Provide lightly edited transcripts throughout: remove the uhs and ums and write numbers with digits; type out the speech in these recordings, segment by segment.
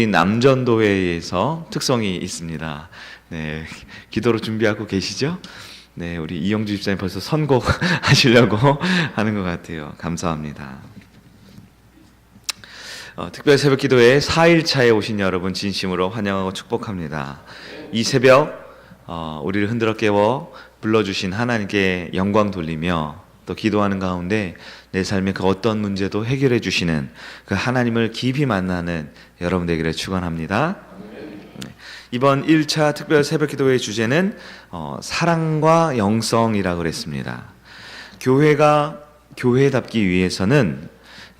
남전도회에서 특성이 있습니다. 네, 기도로 준비하고 계시죠? 네, 우리 이영주 집사님 벌써 선곡 하시려고 하는 것 같아요. 감사합니다. 특별 새벽 기도회 4일차에 오신 여러분 진심으로 환영하고 축복합니다. 이 새벽 우리를 흔들어 깨워 불러주신 하나님께 영광 돌리며 또 기도하는 가운데 내 삶의 그 어떤 문제도 해결해 주시는 그 하나님을 깊이 만나는 여러분 되기를 축원합니다. 이번 1차 특별 새벽 기도회의 주제는 사랑과 영성이라고 그랬습니다. 교회가 교회답기 위해서는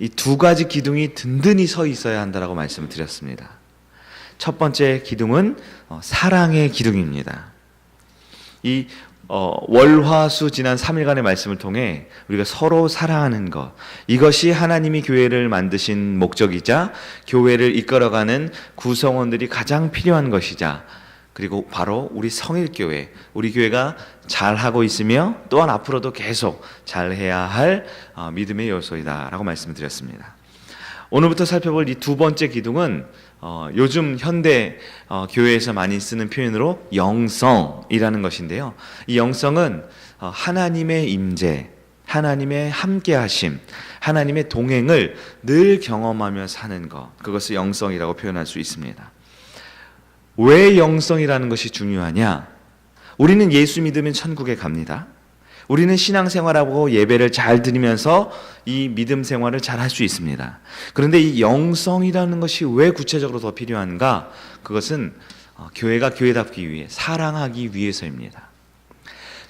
이 두 가지 기둥이 든든히 서 있어야 한다라고 말씀을 드렸습니다. 첫 번째 기둥은 사랑의 기둥입니다. 이 월화수 지난 3일간의 말씀을 통해 우리가 서로 사랑하는 것, 이것이 하나님이 교회를 만드신 목적이자 교회를 이끌어가는 구성원들이 가장 필요한 것이자, 그리고 바로 우리 성일교회, 우리 교회가 잘하고 있으며 또한 앞으로도 계속 잘해야 할 믿음의 요소이다 라고 말씀을 드렸습니다. 오늘부터 살펴볼 이 두 번째 기둥은 요즘 현대 교회에서 많이 쓰는 표현으로 영성이라는 것인데요. 이 영성은 하나님의 임재, 하나님의 함께하심, 하나님의 동행을 늘 경험하며 사는 것, 그것을 영성이라고 표현할 수 있습니다. 왜 영성이라는 것이 중요하냐? 우리는 예수 믿으면 천국에 갑니다. 우리는 신앙생활하고 예배를 잘 드리면서 이 믿음 생활을 잘 할 수 있습니다. 그런데 이 영성이라는 것이 왜 구체적으로 더 필요한가? 그것은 교회가 교회답기 위해, 사랑하기 위해서입니다.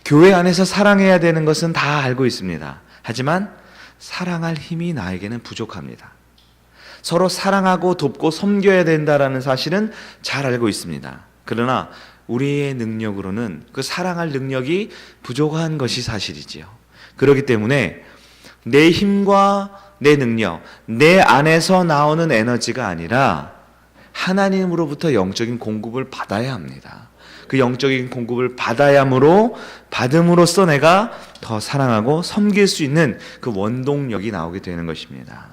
교회 안에서 사랑해야 되는 것은 다 알고 있습니다. 하지만 사랑할 힘이 나에게는 부족합니다. 서로 사랑하고 돕고 섬겨야 된다라는 사실은 잘 알고 있습니다. 그러나 우리의 능력으로는 그 사랑할 능력이 부족한 것이 사실이지요. 그렇기 때문에 내 힘과 내 능력, 내 안에서 나오는 에너지가 아니라 하나님으로부터 영적인 공급을 받아야 합니다. 그 영적인 공급을 받음으로써 내가 더 사랑하고 섬길 수 있는 그 원동력이 나오게 되는 것입니다.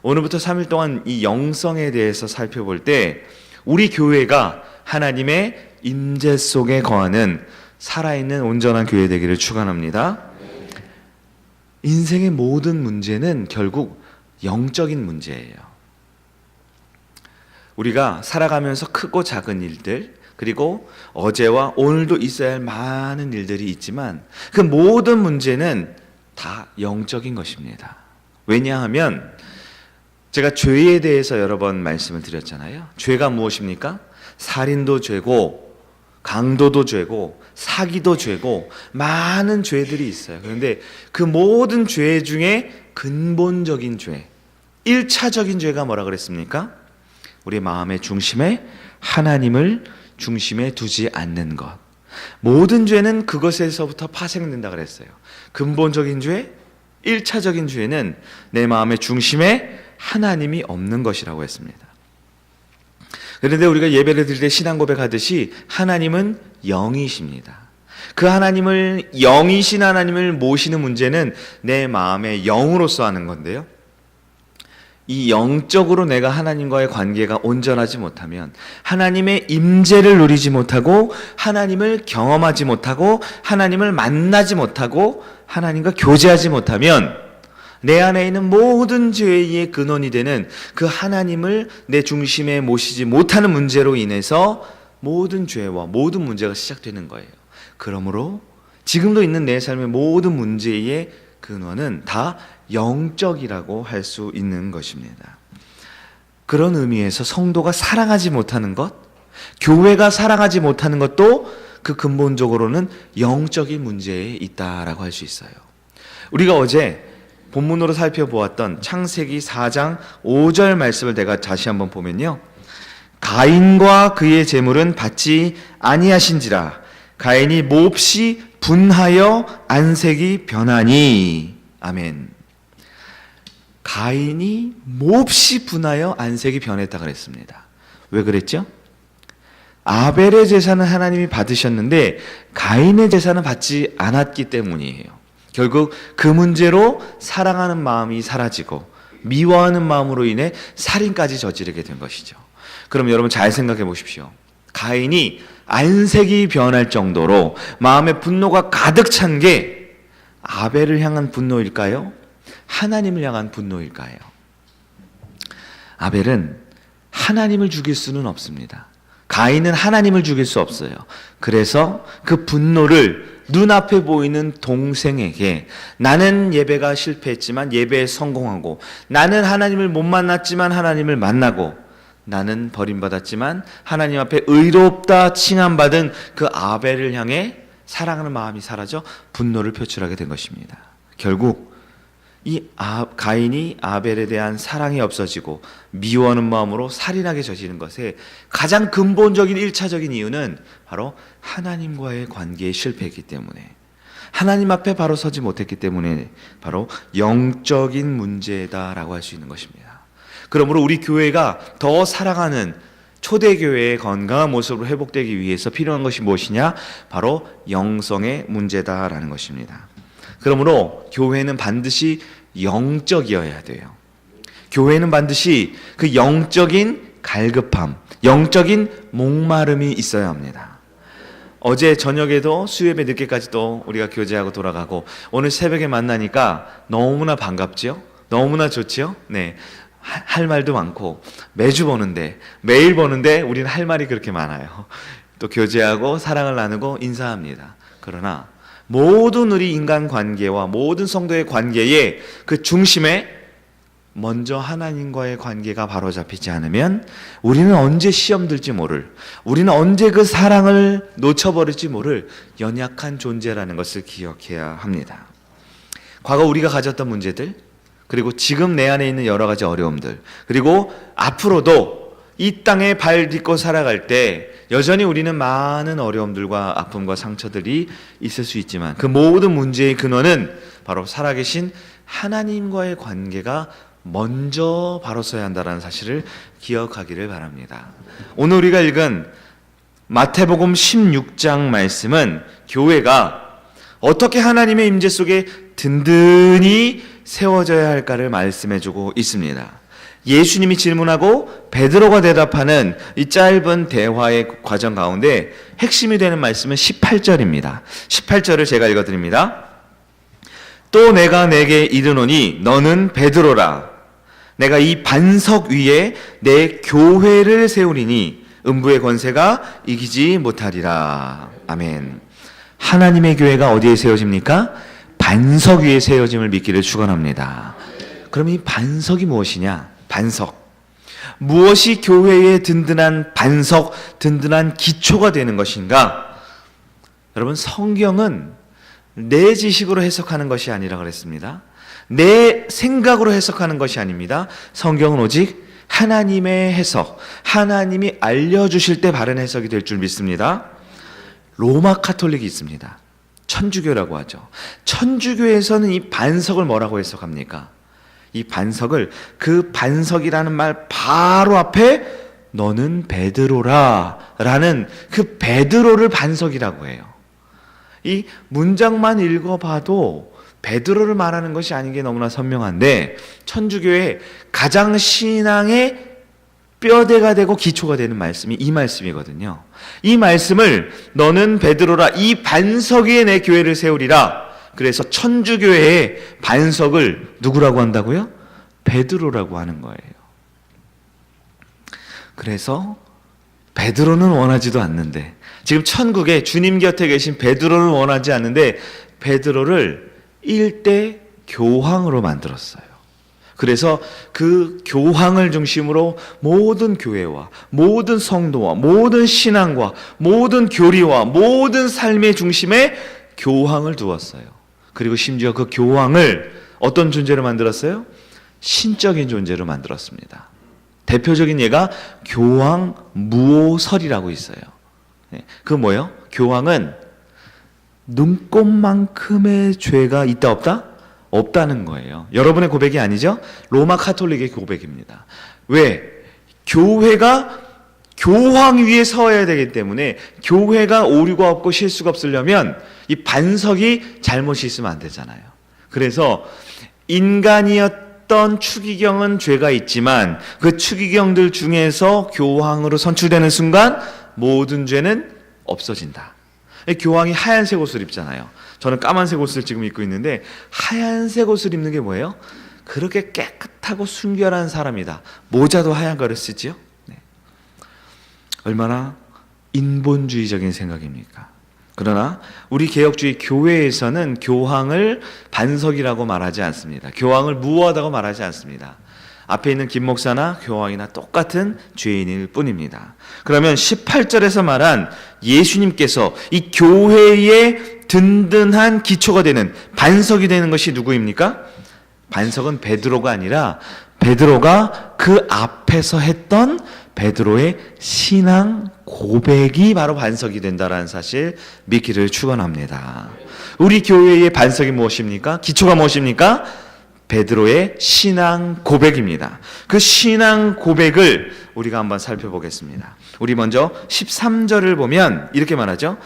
오늘부터 3일 동안 이 영성에 대해서 살펴볼 때 우리 교회가 하나님의 임재 속에 거하는 살아있는 온전한 교회 되기를 축원합니다. 인생의 모든 문제는 결국 영적인 문제예요. 우리가 살아가면서 크고 작은 일들, 그리고 어제와 오늘도 있어야 할 많은 일들이 있지만 그 모든 문제는 다 영적인 것입니다. 왜냐하면 제가 죄에 대해서 여러 번 말씀을 드렸잖아요. 죄가 무엇입니까? 살인도 죄고, 강도도 죄고, 사기도 죄고, 많은 죄들이 있어요. 그런데 그 모든 죄 중에 근본적인 죄, 1차적인 죄가 뭐라 그랬습니까? 우리 마음의 중심에 하나님을 중심에 두지 않는 것. 모든 죄는 그것에서부터 파생된다 그랬어요. 근본적인 죄, 1차적인 죄는 내 마음의 중심에 하나님이 없는 것이라고 했습니다. 그런데 우리가 예배를 드릴 때 신앙 고백하듯이 하나님은 영이십니다. 그 하나님을, 영이신 하나님을 모시는 문제는 내 마음의 영으로서 하는 건데요. 이 영적으로 내가 하나님과의 관계가 온전하지 못하면, 하나님의 임재를 누리지 못하고, 하나님을 경험하지 못하고, 하나님을 만나지 못하고, 하나님과 교제하지 못하면 내 안에 있는 모든 죄의 근원이 되는 그 하나님을 내 중심에 모시지 못하는 문제로 인해서 모든 죄와 모든 문제가 시작되는 거예요. 그러므로 지금도 있는 내 삶의 모든 문제의 근원은 다 영적이라고 할 수 있는 것입니다. 그런 의미에서 성도가 사랑하지 못하는 것, 교회가 사랑하지 못하는 것도 그 근본적으로는 영적인 문제에 있다라고 할 수 있어요. 우리가 어제 본문으로 살펴보았던 창세기 4장 5절 말씀을 내가 다시 한번 보면요. 가인과 그의 재물은 받지 아니하신지라 가인이 몹시 분하여 안색이 변하니. 아멘. 가인이 몹시 분하여 안색이 변했다 그랬습니다. 왜 그랬죠? 아벨의 제사는 하나님이 받으셨는데 가인의 제사는 받지 않았기 때문이에요. 결국 그 문제로 사랑하는 마음이 사라지고 미워하는 마음으로 인해 살인까지 저지르게 된 것이죠. 그럼 여러분 잘 생각해 보십시오. 가인이 안색이 변할 정도로 마음의 분노가 가득 찬 게 아벨을 향한 분노일까요? 하나님을 향한 분노일까요? 아벨은 하나님을 죽일 수는 없습니다. 가인은 하나님을 죽일 수 없어요. 그래서 그 분노를 눈앞에 보이는 동생에게, 나는 예배가 실패했지만 예배에 성공하고, 나는 하나님을 못 만났지만 하나님을 만나고, 나는 버림받았지만 하나님 앞에 의롭다 칭함받은 그 아벨을 향해 사랑하는 마음이 사라져 분노를 표출하게 된 것입니다. 결국 이 가인이 아벨에 대한 사랑이 없어지고 미워하는 마음으로 살인하게 저지른 것의 가장 근본적인 1차적인 이유는 바로 하나님과의 관계에 실패했기 때문에, 하나님 앞에 바로 서지 못했기 때문에 바로 영적인 문제다라고 할 수 있는 것입니다. 그러므로 우리 교회가 더 사랑하는 초대교회의 건강한 모습으로 회복되기 위해서 필요한 것이 무엇이냐? 바로 영성의 문제다라는 것입니다. 그러므로 교회는 반드시 영적이어야 돼요. 교회는 반드시 그 영적인 갈급함, 영적인 목마름이 있어야 합니다. 어제 저녁에도 수요예배 늦게까지도 우리가 교제하고 돌아가고, 오늘 새벽에 만나니까 너무나 반갑지요? 너무나 좋지요? 네. 할 말도 많고, 매주 보는데, 매일 보는데 우리는 할 말이 그렇게 많아요. 또 교제하고 사랑을 나누고 인사합니다. 그러나 모든 우리 인간 관계와 모든 성도의 관계의 그 중심에 먼저 하나님과의 관계가 바로잡히지 않으면 우리는 언제 시험 들지 모를, 우리는 언제 그 사랑을 놓쳐버릴지 모를 연약한 존재라는 것을 기억해야 합니다. 과거 우리가 가졌던 문제들, 그리고 지금 내 안에 있는 여러 가지 어려움들, 그리고 앞으로도 이 땅에 발 딛고 살아갈 때 여전히 우리는 많은 어려움들과 아픔과 상처들이 있을 수 있지만, 그 모든 문제의 근원은 바로 살아계신 하나님과의 관계가 먼저 바로 서야 한다는 사실을 기억하기를 바랍니다. 오늘 우리가 읽은 마태복음 16장 말씀은 교회가 어떻게 하나님의 임재 속에 든든히 세워져야 할까를 말씀해주고 있습니다. 예수님이 질문하고 베드로가 대답하는 이 짧은 대화의 과정 가운데 핵심이 되는 말씀은 18절입니다. 18절을 제가 읽어드립니다. 또 내가 내게 이르노니 너는 베드로라. 내가 이 반석 위에 내 교회를 세우리니 음부의 권세가 이기지 못하리라. 아멘. 하나님의 교회가 어디에 세워집니까? 반석 위에 세워짐을 믿기를 축원합니다. 그럼 이 반석이 무엇이냐? 반석. 무엇이 교회의 든든한 반석, 든든한 기초가 되는 것인가? 여러분, 성경은 내 지식으로 해석하는 것이 아니라 그랬습니다. 내 생각으로 해석하는 것이 아닙니다. 성경은 오직 하나님의 해석, 하나님이 알려주실 때 바른 해석이 될 줄 믿습니다. 로마 카톨릭이 있습니다. 천주교라고 하죠. 천주교에서는 이 반석을 뭐라고 해석합니까? 이 반석을, 그 반석이라는 말 바로 앞에 너는 베드로라 라는 그 베드로를 반석이라고 해요. 이 문장만 읽어봐도 베드로를 말하는 것이 아닌 게 너무나 선명한데, 천주교의 가장 신앙의 뼈대가 되고 기초가 되는 말씀이 이 말씀이거든요. 이 말씀을 너는 베드로라, 이 반석 위에 내 교회를 세우리라. 그래서 천주교회의 반석을 누구라고 한다고요? 베드로라고 하는 거예요. 그래서 베드로는 원하지도 않는데, 지금 천국에 주님 곁에 계신 베드로를 원하지 않는데 베드로를 일대 교황으로 만들었어요. 그래서 그 교황을 중심으로 모든 교회와 모든 성도와 모든 신앙과 모든 교리와 모든 삶의 중심에 교황을 두었어요. 그리고 심지어 그 교황을 어떤 존재로 만들었어요? 신적인 존재로 만들었습니다. 대표적인 예가 교황 무오설이라고 있어요. 그 뭐예요? 교황은 눈곱만큼의 죄가 있다 없다? 없다는 거예요. 여러분의 고백이 아니죠? 로마 카톨릭의 고백입니다. 왜? 교회가 교황 위에 서야 되기 때문에, 교회가 오류가 없고 실수가 없으려면 이 반석이 잘못이 있으면 안 되잖아요. 그래서 인간이었던 했던 추기경은 죄가 있지만 그 추기경들 중에서 교황으로 선출되는 순간 모든 죄는 없어진다. 교황이 하얀색 옷을 입잖아요. 저는 까만색 옷을 지금 입고 있는데 하얀색 옷을 입는 게 뭐예요? 그렇게 깨끗하고 순결한 사람이다. 모자도 하얀 거를 쓰지요. 네. 얼마나 인본주의적인 생각입니까? 그러나 우리 개혁주의 교회에서는 교황을 반석이라고 말하지 않습니다. 교황을 무호하다고 말하지 않습니다. 앞에 있는 김 목사나 교황이나 똑같은 죄인일 뿐입니다. 그러면 18절에서 말한 예수님께서 이 교회의 든든한 기초가 되는 반석이 되는 것이 누구입니까? 반석은 베드로가 아니라 베드로가 그 앞에서 했던 베드로의 신앙 고백이 바로 반석이 된다라는 사실 믿기를 축원합니다. 우리 교회의 반석이 무엇입니까? 기초가 무엇입니까? 베드로의 신앙 고백입니다. 그 신앙 고백을 우리가 한번 살펴보겠습니다. 우리 먼저 13절을 보면 이렇게 말하죠.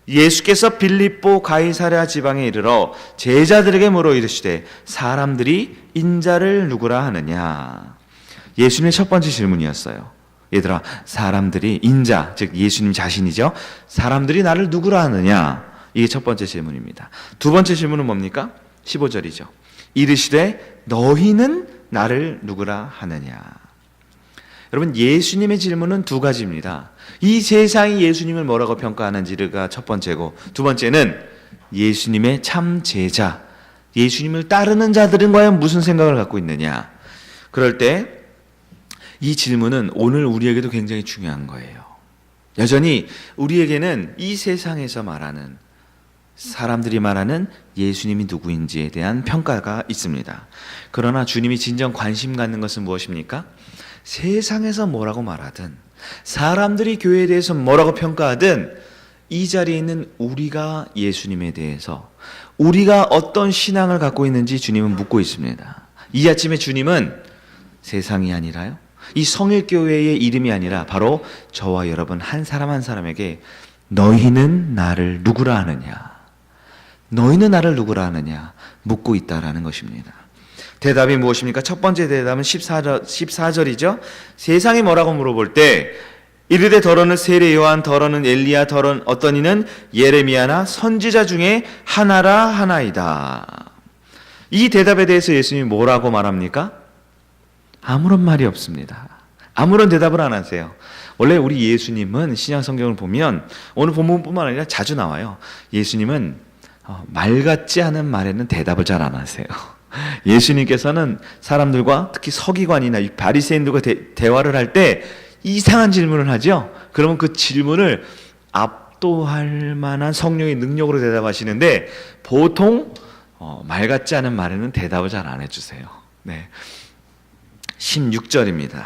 예수께서 빌립보 가이사랴 지방에 이르러 제자들에게 물어 이르시되 사람들이 인자를 누구라 하느냐. 예수님의 첫 번째 질문이었어요. 얘들아, 사람들이 인자, 즉 예수님 자신이죠. 사람들이 나를 누구라 하느냐. 이게 첫 번째 질문입니다. 두 번째 질문은 뭡니까? 15절이죠. 이르시되 너희는 나를 누구라 하느냐. 여러분, 예수님의 질문은 두 가지입니다. 이 세상이 예수님을 뭐라고 평가하는지가 첫 번째고, 두 번째는 예수님의 참 제자, 예수님을 따르는 자들은 과연 무슨 생각을 갖고 있느냐. 그럴 때 이 질문은 오늘 우리에게도 굉장히 중요한 거예요. 여전히 우리에게는 이 세상에서 말하는, 사람들이 말하는 예수님이 누구인지에 대한 평가가 있습니다. 그러나 주님이 진정 관심 갖는 것은 무엇입니까? 세상에서 뭐라고 말하든, 사람들이 교회에 대해서 뭐라고 평가하든, 이 자리에 있는 우리가 예수님에 대해서, 우리가 어떤 신앙을 갖고 있는지 주님은 묻고 있습니다. 이 아침에 주님은 세상이 아니라요, 이 성일교회의 이름이 아니라 바로 저와 여러분 한 사람 한 사람에게 너희는 나를 누구라 하느냐, 너희는 나를 누구라 하느냐 묻고 있다라는 것입니다. 대답이 무엇입니까? 첫 번째 대답은 14절이죠. 세상이 뭐라고 물어볼 때 이르되 더러는 세례 요한, 더러는 엘리야, 더러는 어떤 이는 예레미야나 선지자 중에 하나라 하나이다. 이 대답에 대해서 예수님이 뭐라고 말합니까? 아무런 말이 없습니다. 아무런 대답을 안 하세요. 원래 우리 예수님은 신약 성경을 보면 오늘 본문뿐만 아니라 자주 나와요. 예수님은 말 같지 않은 말에는 대답을 잘 안 하세요. 예수님께서는 사람들과 특히 서기관이나 바리새인들과 대화를 할 때 이상한 질문을 하죠. 그러면 그 질문을 압도할 만한 성령의 능력으로 대답하시는데 보통 말 같지 않은 말에는 대답을 잘 안 해주세요. 네. 16절입니다.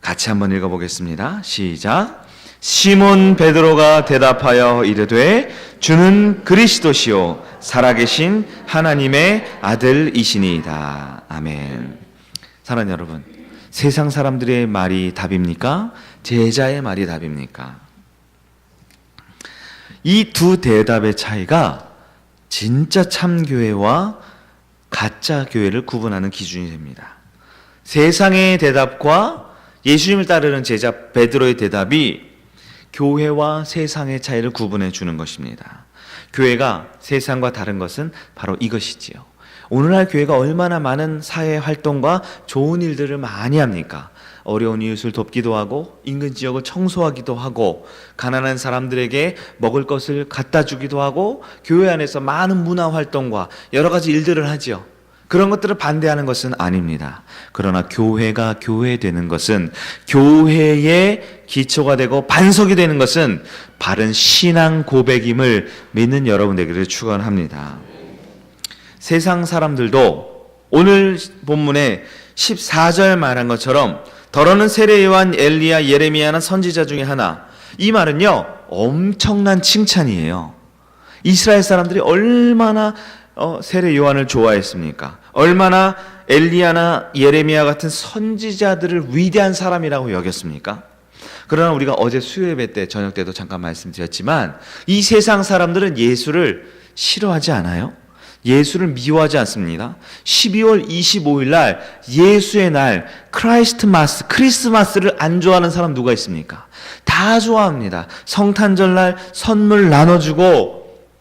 같이 한번 읽어보겠습니다. 시작. 시몬 베드로가 대답하여 이르되 주는 그리스도시요 살아계신 하나님의 아들이시니이다. 아멘. 사랑하는 여러분, 세상 사람들의 말이 답입니까? 제자의 말이 답입니까? 이 두 대답의 차이가 진짜 참교회와 가짜 교회를 구분하는 기준이 됩니다. 세상의 대답과 예수님을 따르는 제자 베드로의 대답이 교회와 세상의 차이를 구분해 주는 것입니다. 교회가 세상과 다른 것은 바로 이것이지요. 오늘날 교회가 얼마나 많은 사회 활동과 좋은 일들을 많이 합니까? 어려운 이웃을 돕기도 하고 인근 지역을 청소하기도 하고 가난한 사람들에게 먹을 것을 갖다 주기도 하고 교회 안에서 많은 문화 활동과 여러 가지 일들을 하지요. 그런 것들을 반대하는 것은 아닙니다. 그러나 교회가 교회되는 것은, 교회의 기초가 되고 반석이 되는 것은 바른 신앙 고백임을 믿는 여러분 되기를 축원합니다. 세상 사람들도 오늘 본문에 14절 말한 것처럼 더러는 세례 요한, 엘리야, 예레미야는 선지자 중에 하나, 이 말은요 엄청난 칭찬이에요. 이스라엘 사람들이 얼마나 세례 요한을 좋아했습니까? 얼마나 엘리야나 예레미야 같은 선지자들을 위대한 사람이라고 여겼습니까? 그러나 우리가 어제 수요예배 때 저녁 때도 잠깐 말씀드렸지만 이 세상 사람들은 예수를 싫어하지 않아요? 예수를 미워하지 않습니다. 12월 25일 날 예수의 날 크라이스트마스, 크리스마스를 안 좋아하는 사람 누가 있습니까? 다 좋아합니다. 성탄절 날 선물 나눠주고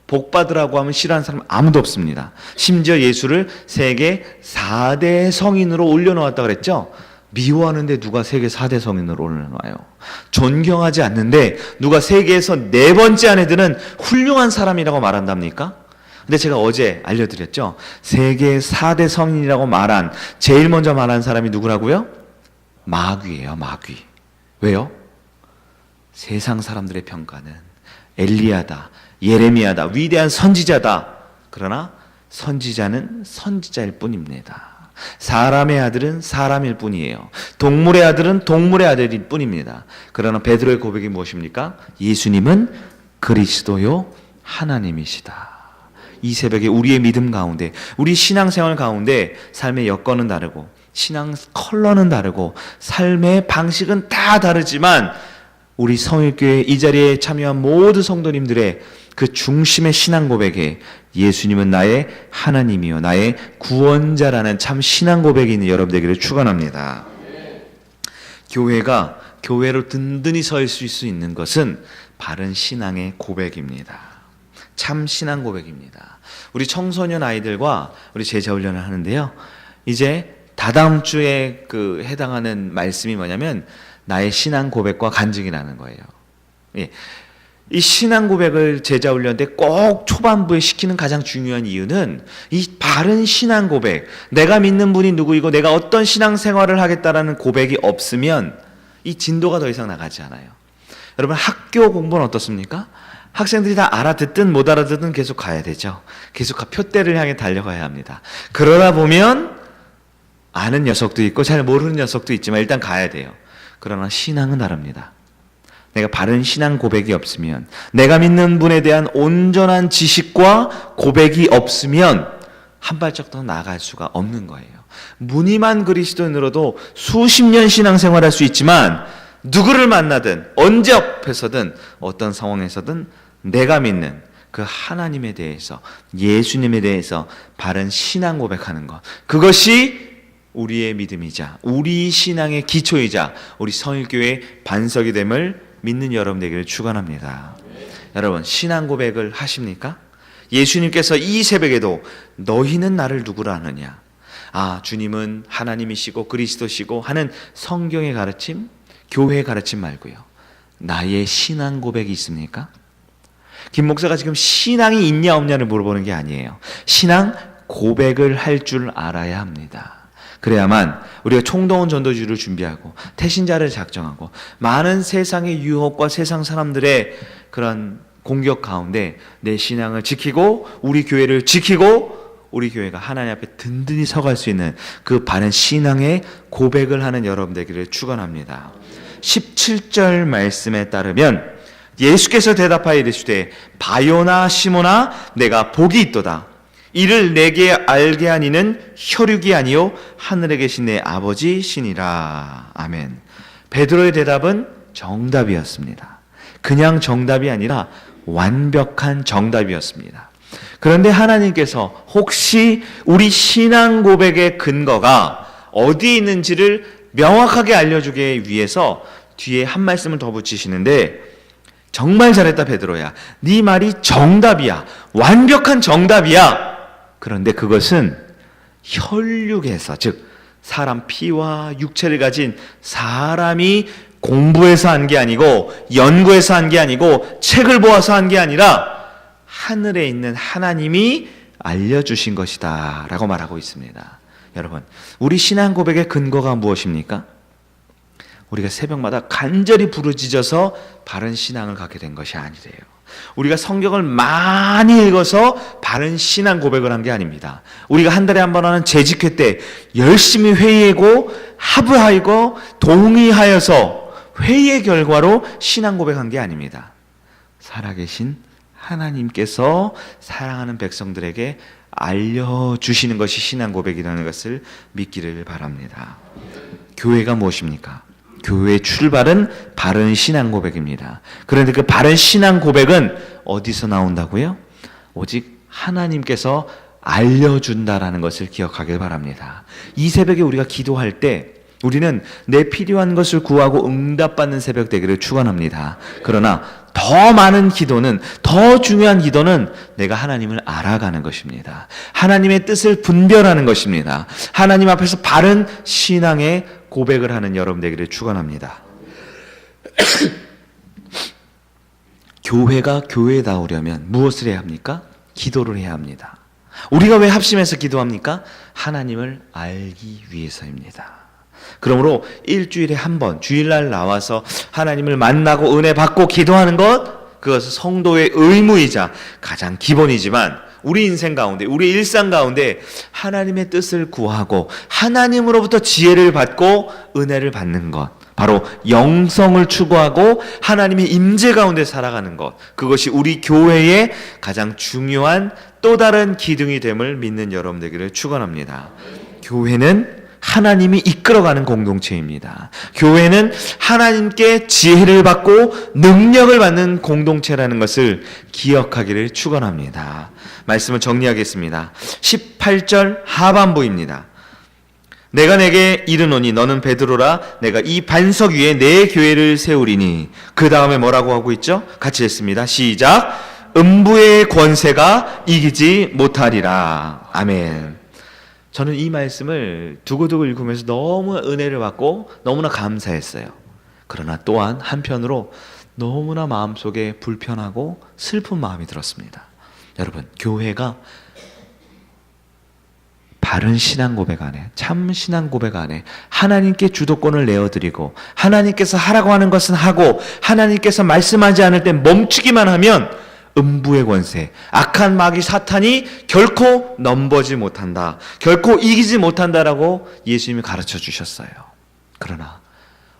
복 받으라고 하면 싫어하는 사람 아무도 없습니다. 심지어 예수를 세계 4대 성인으로 올려놓았다 그랬죠? 미워하는데 누가 세계 4대 성인으로 올려놔요? 존경하지 않는데 누가 세계에서 4번째 안에 드는 훌륭한 사람이라고 말한답니까? 근데 제가 어제 알려드렸죠? 세계 4대 성인이라고 말한, 제일 먼저 말한 사람이 누구라고요? 마귀예요, 마귀. 왜요? 세상 사람들의 평가는 엘리야다, 예레미야다, 위대한 선지자다. 그러나 선지자는 선지자일 뿐입니다. 사람의 아들은 사람일 뿐이에요. 동물의 아들은 동물의 아들일 뿐입니다. 그러나 베드로의 고백이 무엇입니까? 예수님은 그리스도요 하나님이시다. 이 새벽에 우리의 믿음 가운데, 우리 신앙생활 가운데 삶의 여건은 다르고 신앙 컬러는 다르고 삶의 방식은 다 다르지만 우리 성일교회 이 자리에 참여한 모든 성도님들의 그 중심의 신앙 고백에 예수님은 나의 하나님이요 나의 구원자라는 참 신앙 고백이 있는 여러분 되기를 축원합니다. 교회가 교회로 든든히 서 있을 수 있는 것은 바른 신앙의 고백입니다. 참 신앙 고백입니다. 우리 청소년 아이들과 우리 제자 훈련을 하는데요. 이제 다다음 주에 그 해당하는 말씀이 뭐냐면 나의 신앙 고백과 간증이라는 거예요. 예. 이 신앙 고백을 제자 훈련 때 꼭 초반부에 시키는 가장 중요한 이유는 이 바른 신앙 고백, 내가 믿는 분이 누구이고 내가 어떤 신앙 생활을 하겠다라는 고백이 없으면 이 진도가 더 이상 나가지 않아요. 여러분 학교 공부는 어떻습니까? 학생들이 다 알아듣든 못 알아듣든 계속 가야 되죠. 계속 표대를 향해 달려가야 합니다. 그러다 보면 아는 녀석도 있고 잘 모르는 녀석도 있지만 일단 가야 돼요. 그러나 신앙은 다릅니다. 내가 바른 신앙 고백이 없으면, 내가 믿는 분에 대한 온전한 지식과 고백이 없으면 한 발짝 더 나아갈 수가 없는 거예요. 무늬만 그리스도인으로도 수십 년 신앙생활할 수 있지만 누구를 만나든 언제 앞에서든 어떤 상황에서든 내가 믿는 그 하나님에 대해서, 예수님에 대해서 바른 신앙 고백하는 것, 그것이 우리의 믿음이자 우리 신앙의 기초이자 우리 성일교회의 반석이 됨을 믿는 여러분 되기를 축원합니다. 여러분 신앙 고백을 하십니까? 예수님께서 이 새벽에도 너희는 나를 누구라 하느냐, 주님은 하나님이시고 그리스도시고 하는 성경의 가르침, 교회의 가르침 말고요, 나의 신앙 고백이 있습니까? 김 목사가 지금 신앙이 있냐 없냐를 물어보는 게 아니에요. 신앙 고백을 할 줄 알아야 합니다. 그래야만 우리가 총동원 전도주를 준비하고 태신자를 작정하고 많은 세상의 유혹과 세상 사람들의 그런 공격 가운데 내 신앙을 지키고 우리 교회를 지키고 우리 교회가 하나님 앞에 든든히 서갈 수 있는 그 바른 신앙의 고백을 하는 여러분 되기를 축원합니다. 17절 말씀에 따르면 예수께서 대답하여 이르시되 바요나 시몬아 내가 복이 있도다. 이를 내게 알게 한 이는 혈육이 아니요 하늘에 계신 내 아버지 신이라. 아멘. 베드로의 대답은 정답이었습니다. 그냥 정답이 아니라 완벽한 정답이었습니다. 그런데 하나님께서 혹시 우리 신앙 고백의 근거가 어디에 있는지를 명확하게 알려주기 위해서 뒤에 한 말씀을 더 붙이시는데, 정말 잘했다 베드로야, 네 말이 정답이야, 완벽한 정답이야. 그런데 그것은 혈육에서, 즉 사람 피와 육체를 가진 사람이 공부해서 한 게 아니고 연구해서 한 게 아니고 책을 보아서 한 게 아니라 하늘에 있는 하나님이 알려주신 것이다 라고 말하고 있습니다. 여러분, 우리 신앙 고백의 근거가 무엇입니까? 우리가 새벽마다 간절히 부르짖어서 바른 신앙을 갖게 된 것이 아니래요. 우리가 성경을 많이 읽어서 바른 신앙 고백을 한 게 아닙니다. 우리가 한 달에 한 번 하는 재직회 때 열심히 회의하고 합의하고 동의하여서 회의의 결과로 신앙 고백한 게 아닙니다. 살아계신 하나님께서 사랑하는 백성들에게 알려주시는 것이 신앙 고백이라는 것을 믿기를 바랍니다. 교회가 무엇입니까? 교회의 출발은 바른 신앙 고백입니다. 그런데 그 바른 신앙 고백은 어디서 나온다고요? 오직 하나님께서 알려준다라는 것을 기억하길 바랍니다. 이 새벽에 우리가 기도할 때 우리는 내 필요한 것을 구하고 응답받는 새벽 되기를 축원합니다. 그러나 더 많은 기도는, 더 중요한 기도는 내가 하나님을 알아가는 것입니다. 하나님의 뜻을 분별하는 것입니다. 하나님 앞에서 바른 신앙의 고백을 하는 여러분 되기를 축원합니다. 교회가 교회다우려면 무엇을 해야 합니까? 기도를 해야 합니다. 우리가 왜 합심해서 기도합니까? 하나님을 알기 위해서입니다. 그러므로 일주일에 한 번 주일날 나와서 하나님을 만나고 은혜 받고 기도하는 것, 그것은 성도의 의무이자 가장 기본이지만 우리 인생 가운데, 우리 일상 가운데 하나님의 뜻을 구하고 하나님으로부터 지혜를 받고 은혜를 받는 것, 바로 영성을 추구하고 하나님의 임재 가운데 살아가는 것, 그것이 우리 교회의 가장 중요한 또 다른 기둥이 됨을 믿는 여러분 되기를 축원합니다. 교회는 하나님이 이끌어가는 공동체입니다. 교회는 하나님께 지혜를 받고 능력을 받는 공동체라는 것을 기억하기를 축원합니다. 말씀을 정리하겠습니다. 18절 하반부입니다. 내가 내게 이르노니 너는 베드로라, 내가 이 반석 위에 내 교회를 세우리니. 그 다음에 뭐라고 하고 있죠? 같이 했습니다. 시작. 음부의 권세가 이기지 못하리라. 아멘. 저는 이 말씀을 두고두고 읽으면서 너무 은혜를 받고 너무나 감사했어요. 그러나 또한 한편으로 너무나 마음속에 불편하고 슬픈 마음이 들었습니다. 여러분, 교회가 바른 신앙 고백 안에, 참 신앙 고백 안에 하나님께 주도권을 내어드리고 하나님께서 하라고 하는 것은 하고 하나님께서 말씀하지 않을 때 멈추기만 하면 음부의 권세, 악한 마귀 사탄이 결코 넘보지 못한다, 결코 이기지 못한다라고 예수님이 가르쳐 주셨어요. 그러나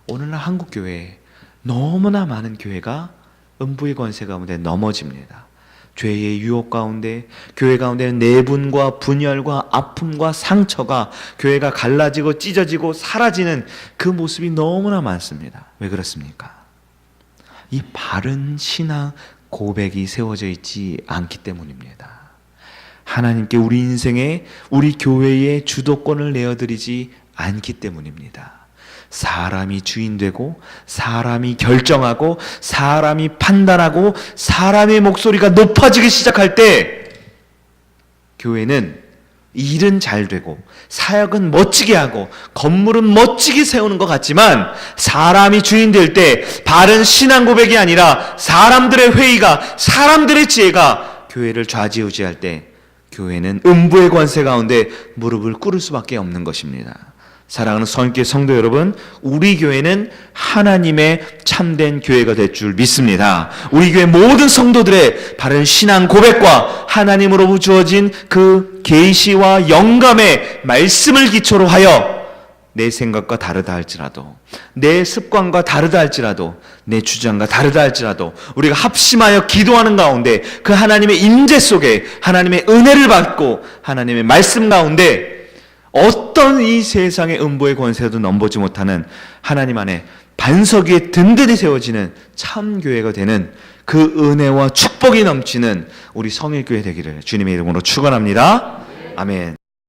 오늘날 한국교회에 너무나 많은 교회가 음부의 권세 가운데 넘어집니다. 죄의 유혹 가운데, 교회 가운데는 내분과 분열과 아픔과 상처가, 교회가 갈라지고 찢어지고 사라지는 그 모습이 너무나 많습니다. 왜 그렇습니까? 이 바른 신앙 고백이 세워져 있지 않기 때문입니다. 하나님께 우리 인생에, 우리 교회에 주도권을 내어드리지 않기 때문입니다. 사람이 주인되고 사람이 결정하고 사람이 판단하고 사람의 목소리가 높아지기 시작할 때 교회는 일은 잘 되고 사역은 멋지게 하고 건물은 멋지게 세우는 것 같지만 사람이 주인 될 때 바른 신앙 고백이 아니라 사람들의 회의가, 사람들의 지혜가 교회를 좌지우지할 때 교회는 음부의 권세 가운데 무릎을 꿇을 수밖에 없는 것입니다. 사랑하는 성교 성도 여러분, 우리 교회는 하나님의 참된 교회가 될 줄 믿습니다. 우리 교회 모든 성도들의 바른 신앙 고백과 하나님으로부터 주어진 그 계시와 영감의 말씀을 기초로 하여 내 생각과 다르다 할지라도, 내 습관과 다르다 할지라도, 내 주장과 다르다 할지라도 우리가 합심하여 기도하는 가운데 그 하나님의 임재 속에 하나님의 은혜를 받고 하나님의 말씀 가운데 어떤 이 세상의 음부의 권세도 넘보지 못하는 하나님 안에 반석 위에 든든히 세워지는 참 교회가 되는 그 은혜와 축복이 넘치는 우리 성일교회 되기를 주님의 이름으로 축원합니다. 아멘.